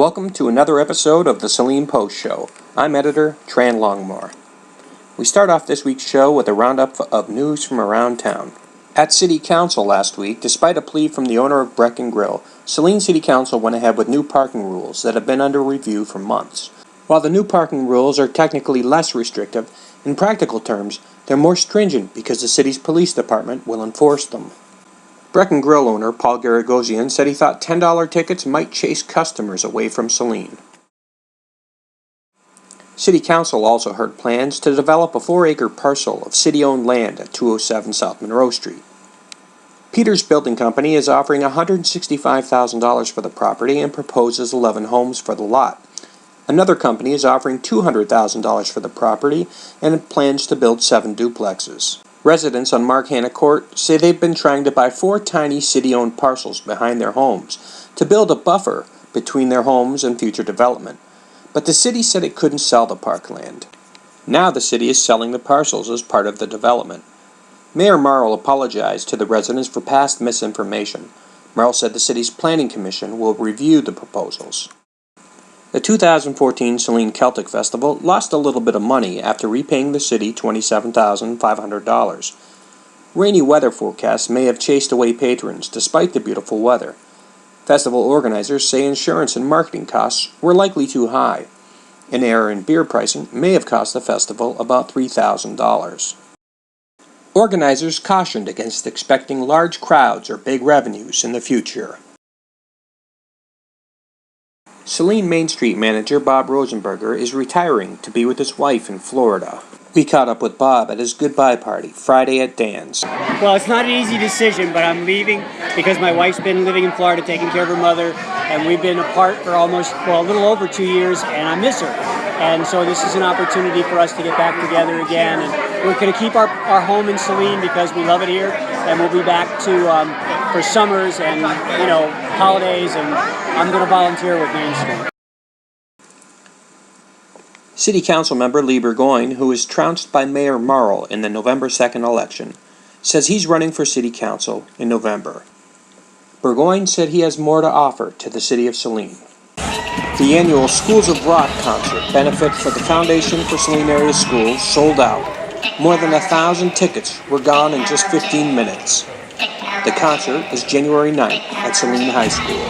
Welcome to another episode of the Saline Post Show. I'm editor Tran Longmore. We start off this week's show with a roundup of news from around town. At City Council last week, despite a plea from the owner of Breck and Grill, Saline City Council went ahead with new parking rules that have been under review for months. While the new parking rules are technically less restrictive, in practical terms, they're more stringent because the city's police department will enforce them. Breck and Grill owner Paul Garagosian said he thought $10 tickets might chase customers away from Saline. City Council also heard plans to develop a 4-acre parcel of city-owned land at 207 South Monroe Street. Peters Building Company is offering $165,000 for the property and proposes 11 homes for the lot. Another company is offering $200,000 for the property and plans to build 7 duplexes. Residents on Mark Hanna Court say they've been trying to buy 4 tiny city-owned parcels behind their homes to build a buffer between their homes and future development. But the city said it couldn't sell the parkland. Now the city is selling the parcels as part of the development. Mayor Monroe apologized to the residents for past misinformation. Monroe said the city's planning commission will review the proposals. The 2014 Saline Celtic Festival lost a little bit of money after repaying the city $27,500. Rainy weather forecasts may have chased away patrons despite the beautiful weather. Festival organizers say insurance and marketing costs were likely too high. An error in beer pricing may have cost the festival about $3,000. Organizers cautioned against expecting large crowds or big revenues in the future. Saline Main Street manager Bob Rosenberger is retiring to be with his wife in Florida. We caught up with Bob at his goodbye party Friday at Dan's. Well, it's not an easy decision, but I'm leaving because my wife's been living in Florida taking care of her mother, and we've been apart for a little over 2 years, and I miss her. And so this is an opportunity for us to get back together again, and we're going to keep our home in Saline because we love it here, and we'll be back to for summers and holidays, and I'm going to volunteer with Main Street. City Council member Lee Burgoyne, who was trounced by Mayor Monroe in the November 2nd election, says he's running for City Council in November. Burgoyne said he has more to offer to the city of Saline. The annual Schools of Rock concert benefit for the Foundation for Saline Area Schools sold out. More than 1,000 tickets were gone in just 15 minutes. The concert is January 9th at Saline High School.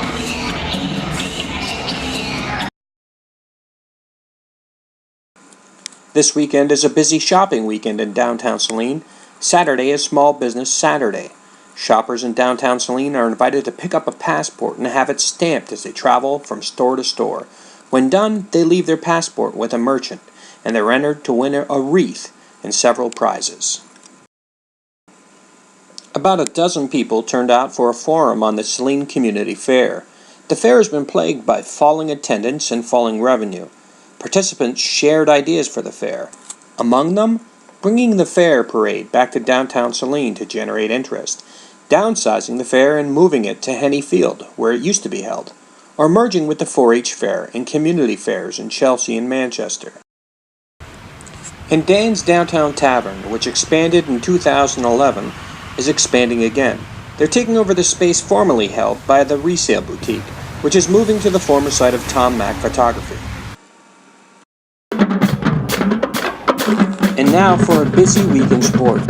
This weekend is a busy shopping weekend in downtown Saline. Saturday is Small Business Saturday. Shoppers in downtown Saline are invited to pick up a passport and have it stamped as they travel from store to store. When done, they leave their passport with a merchant, and they're entered to win a wreath and several prizes. About a dozen people turned out for a forum on the Saline Community Fair. The fair has been plagued by falling attendance and falling revenue. Participants shared ideas for the fair. Among them, bringing the fair parade back to downtown Saline to generate interest, downsizing the fair and moving it to Henny Field, where it used to be held, or merging with the 4-H fair and community fairs in Chelsea and Manchester. And Dan's Downtown Tavern, which expanded in 2011, is expanding again. They're taking over the space formerly held by the Resale Boutique, which is moving to the former site of Tom Mack Photography. And now for a busy week in sport.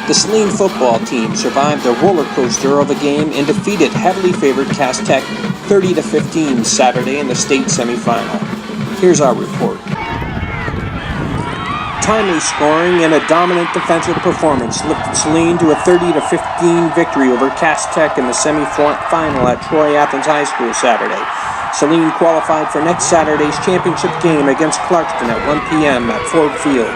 The Saline football team survived a roller coaster of a game and defeated heavily favored Cass Tech 30-15 Saturday in the state semifinal. Here's our report. Timely scoring and a dominant defensive performance lifted Saline to a 30-15 victory over Cass Tech in the semifinal at Troy Athens High School Saturday. Saline qualified for next Saturday's championship game against Clarkston at 1 p.m. at Ford Field.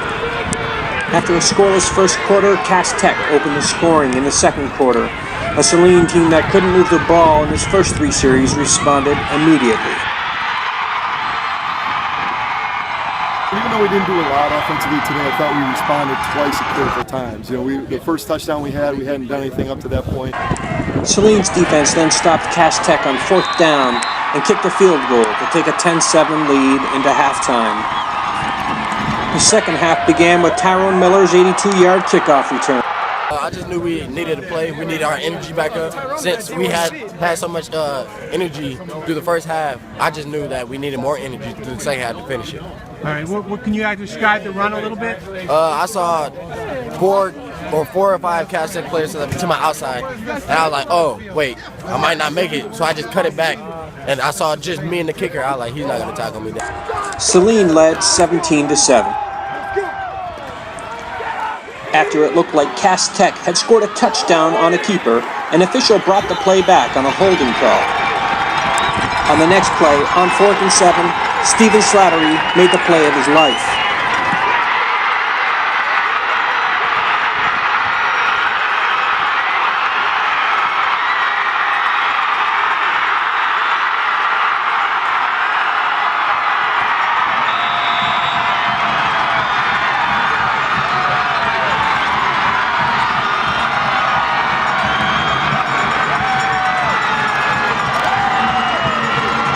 After a scoreless first quarter, Cass Tech opened the scoring in the second quarter. A Saline team that couldn't move the ball in its first 3 series responded immediately. Even though we didn't do a lot offensively today, I thought we responded twice at critical times. The first touchdown we hadn't done anything up to that point. Saline's defense then stopped Cass Tech on 4th down and kicked a field goal to take a 10-7 lead into halftime. The second half began with Tyrone Miller's 82-yard kickoff return. I just knew we needed to play. We needed our energy back up. Since we had so much energy through the first half, I just knew that we needed more energy through the second half to finish it. All right, what can you describe the run a little bit? I saw four or five Cass-Tech players to my outside, and I was like, oh, wait, I might not make it, so I just cut it back, and I saw just me and the kicker. I was like, he's not going to tackle me there. Saline led 17-7. After it looked like Cass-Tech had scored a touchdown on a keeper, an official brought the play back on a holding call. On the next play, on 4th and 7, Steven Slattery made the play of his life.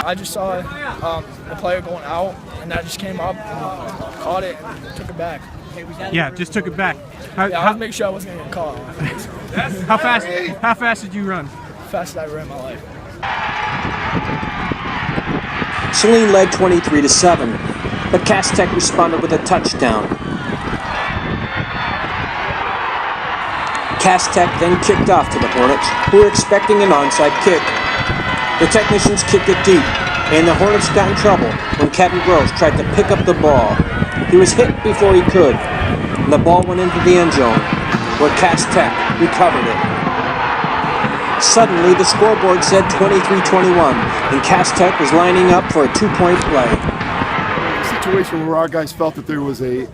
I just saw the player going out, and I just came up and caught it and took it back. Yeah, just took it back. I was making sure I wasn't going to get caught. How fast did you run? Fastest I ever in my life. Saline led 23-7, but Cass-Tech responded with a touchdown. Cass-Tech then kicked off to the Hornets, who were expecting an onside kick. The technicians kicked it deep, and the Hornets got in trouble when Kevin Gross tried to pick up the ball. He was hit before he could, and the ball went into the end zone, where Cass-Tech recovered it. Suddenly, the scoreboard said 23-21, and Cass-Tech was lining up for a 2-point play. Situation where our guys felt that there was a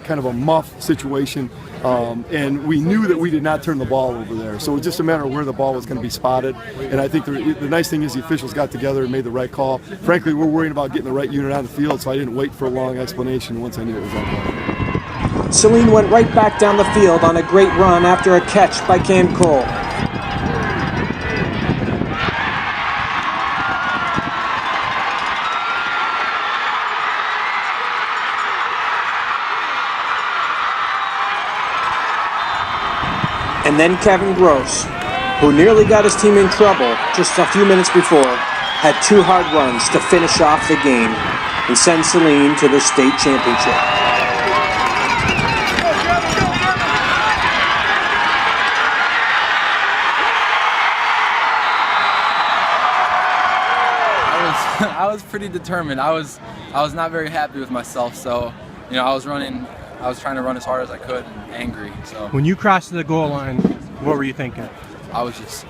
kind of a muff situation, and we knew that we did not turn the ball over there. So it was just a matter of where the ball was going to be spotted. And I think the nice thing is the officials got together and made the right call. Frankly, we're worried about getting the right unit on the field, so I didn't wait for a long explanation once I knew it was on ball. Saline went right back down the field on a great run after a catch by Cam Cole. And then Kevin Gross, who nearly got his team in trouble just a few minutes before, had 2 hard runs to finish off the game and send Saline to the state championship. I was pretty determined. I was not very happy with myself, so I was trying to run as hard as I could and angry. So When you crossed the goal line, what were you thinking? I was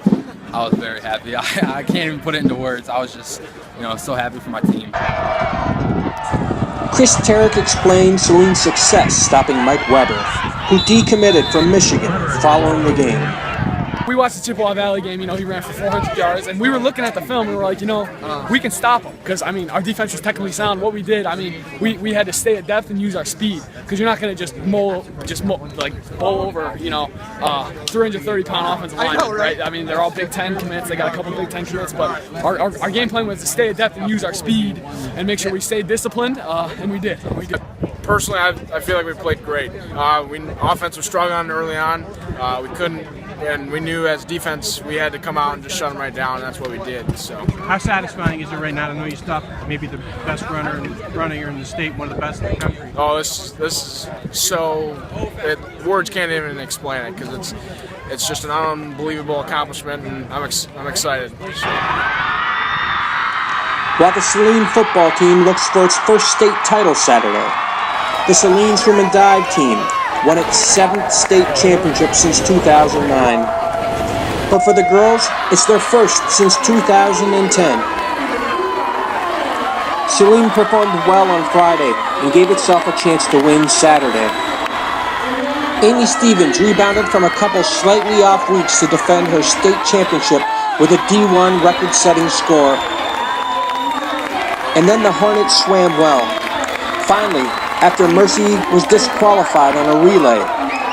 very happy. I can't even put it into words. I was just, so happy for my team. Chris Tarrick explained Saline's success stopping Mike Weber, who decommitted from Michigan following the game. We watched the Chippewa Valley game, he ran for 400 yards, and we were looking at the film, and we were like, we can stop him, because, our defense is technically sound. What we did, we had to stay at depth and use our speed, because you're not going to just bowl over, 330-pound offensive linemen, right? They're all Big Ten commits. They got a couple Big Ten commits, but our game plan was to stay at depth and use our speed and make sure we stayed disciplined, and we did. Personally, I feel like we played great. Offense was struggling early on. We couldn't. And we knew as defense we had to come out and just shut them right down, and that's what we did. So, how satisfying is it right now to know you stopped maybe the best runner in the state, one of the best in the country? Oh, this is so words can't even explain it, because it's just an unbelievable accomplishment, and I'm excited. So. While the Saline football team looks for its first state title Saturday, the Saline Swim and Dive team won its 7th state championship since 2009. But for the girls, it's their first since 2010. Saline performed well on Friday and gave itself a chance to win Saturday. Amy Stevens rebounded from a couple slightly off weeks to defend her state championship with a D1 record-setting score. And then the Hornets swam well. Finally, after Mercy was disqualified on a relay,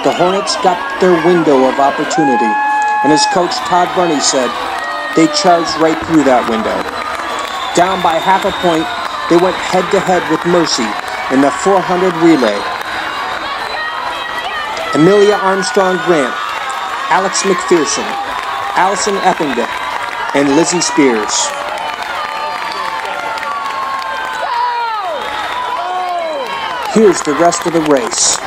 the Hornets got their window of opportunity, and as coach Todd Burney said, they charged right through that window. Down by half a point, they went head-to-head with Mercy in the 400 relay. Amelia Armstrong Grant Alex McPherson, Allison Eppinga, and Lizzie Spears. Here's the rest of the race.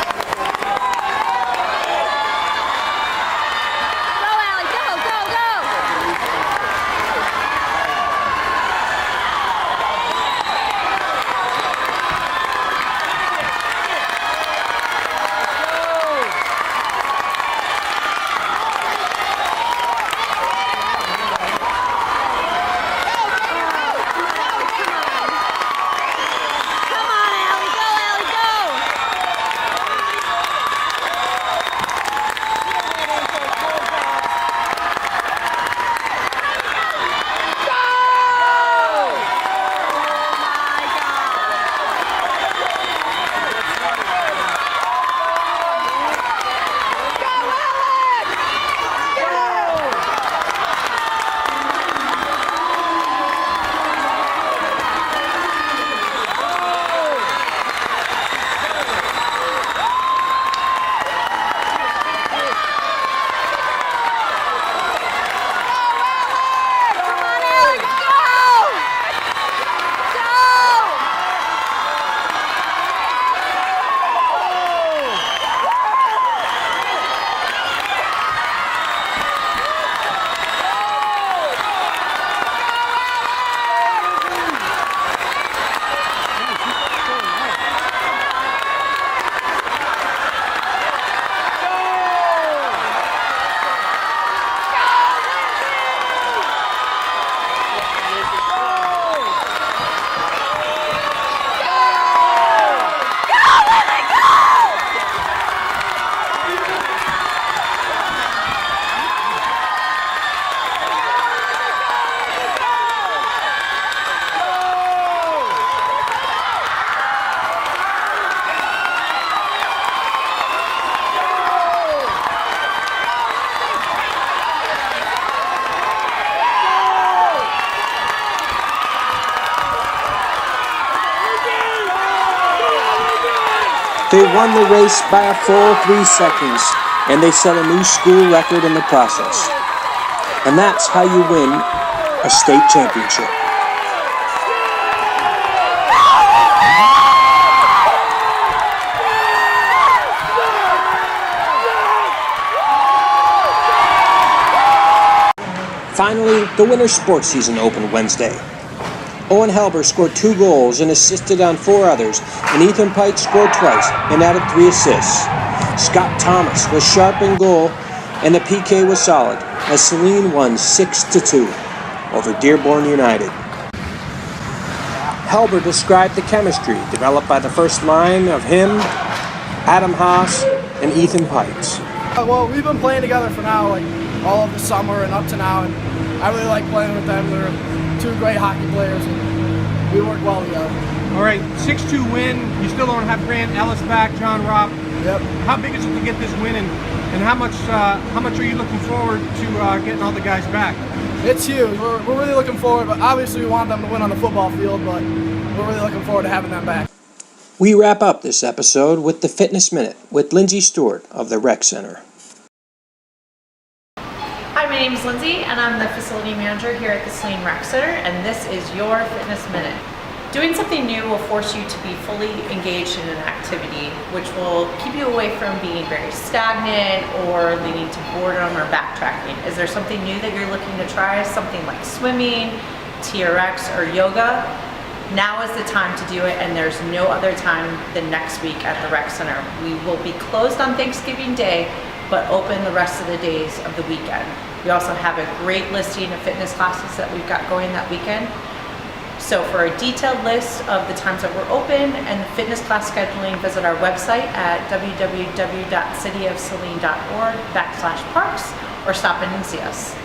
They won the race by a full 3 seconds, and they set a new school record in the process. And that's how you win a state championship. Finally, the winter sports season opened Wednesday. Owen Helber scored 2 goals and assisted on 4 others, and Ethan Pike scored twice and added 3 assists. Scott Thomas was sharp in goal, and the PK was solid, as Saline won 6-2 over Dearborn United. Helber described the chemistry developed by the first line of him, Adam Haas, and Ethan Pikes. Well, we've been playing together for now, all of the summer and up to now, and I really like playing with them. They're 2 great hockey players, and we work well together. All right, 6-2 win. You still don't have Grant Ellis back, John Robb. Yep. How big is it to get this win, and how much are you looking forward to getting all the guys back? It's huge. We're really looking forward, but obviously we want them to win on the football field, but we're really looking forward to having them back. We wrap up this episode with the Fitness Minute with Lindsay Stewart of the Rec Center. Hi, my name is Lindsay, and I'm the facility manager here at the Saline Rec Center, and this is your Fitness Minute. Doing something new will force you to be fully engaged in an activity, which will keep you away from being very stagnant or leading to boredom or backtracking. Is there something new that you're looking to try? Something like swimming, TRX, or yoga? Now is the time to do it, and there's no other time than next week at the Rec Center. We will be closed on Thanksgiving Day, but open the rest of the days of the weekend. We also have a great listing of fitness classes that we've got going that weekend. So for a detailed list of the times that we're open and the fitness class scheduling, visit our website at www.cityofsaline.org/parks or stop in and see us.